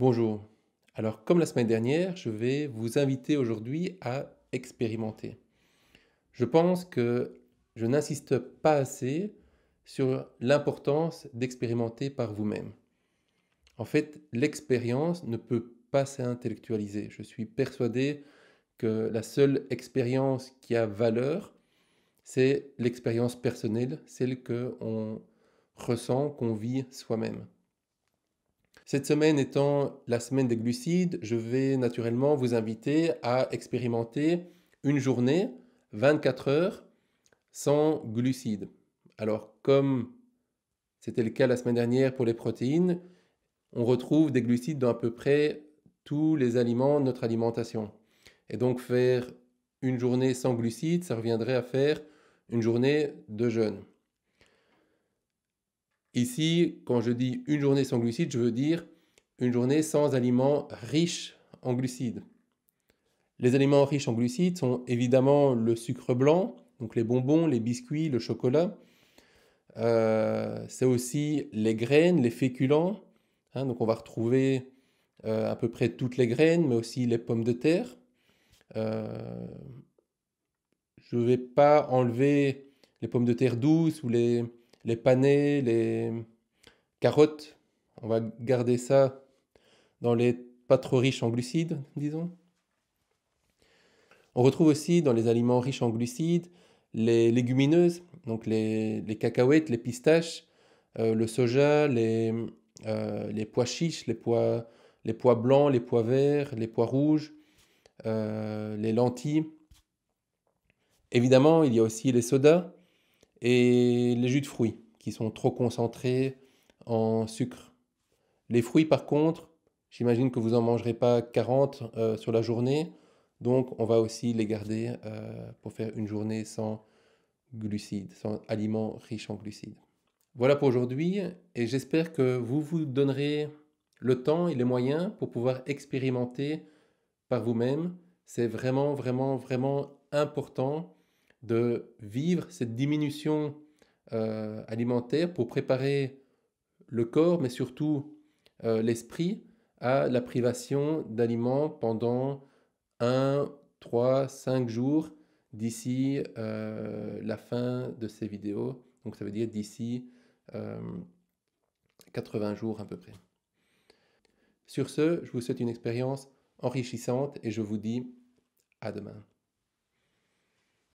Bonjour. Alors, comme la semaine dernière, je vais vous inviter aujourd'hui à expérimenter. Je pense que je n'insiste pas assez sur l'importance d'expérimenter par vous-même. En fait, l'expérience ne peut pas s'intellectualiser. Je suis persuadé que la seule expérience qui a valeur, c'est l'expérience personnelle, celle qu'on ressent, qu'on vit soi-même. Cette semaine étant la semaine des glucides, je vais naturellement vous inviter à expérimenter une journée, 24 heures, sans glucides. Alors, comme c'était le cas la semaine dernière pour les protéines, on retrouve des glucides dans à peu près tous les aliments de notre alimentation. Et donc, faire une journée sans glucides, ça reviendrait à faire une journée de jeûne. Ici, quand je dis une journée sans glucides, je veux dire une journée sans aliments riches en glucides. Les aliments riches en glucides sont évidemment le sucre blanc, donc les bonbons, les biscuits, le chocolat. C'est aussi les graines, les féculents. Donc on va retrouver à peu près toutes les graines, mais aussi les pommes de terre. Euh, je ne vais pas enlever les pommes de terre douces ou les panais, les carottes. On va garder ça dans les pas trop riches en glucides, disons. On retrouve aussi dans les aliments riches en glucides les légumineuses, donc les cacahuètes, les pistaches, le soja, les pois chiches, les pois blancs, les pois verts, les pois rouges, les lentilles. Évidemment, il y a aussi les sodas et les jus de fruits qui sont trop concentrés en sucre. Les fruits, par contre, j'imagine que vous n'en mangerez pas 40 sur la journée. Donc, on va aussi les garder pour faire une journée sans glucides, sans aliments riches en glucides. Voilà pour aujourd'hui et j'espère que vous vous donnerez le temps et les moyens pour pouvoir expérimenter par vous-même. C'est vraiment, vraiment, vraiment important de vivre cette diminution alimentaire pour préparer le corps, mais surtout l'esprit à la privation d'aliments pendant 1, 3, 5 jours d'ici la fin de ces vidéos. Donc ça veut dire d'ici 80 jours à peu près. Sur ce, je vous souhaite une expérience enrichissante et je vous dis à demain.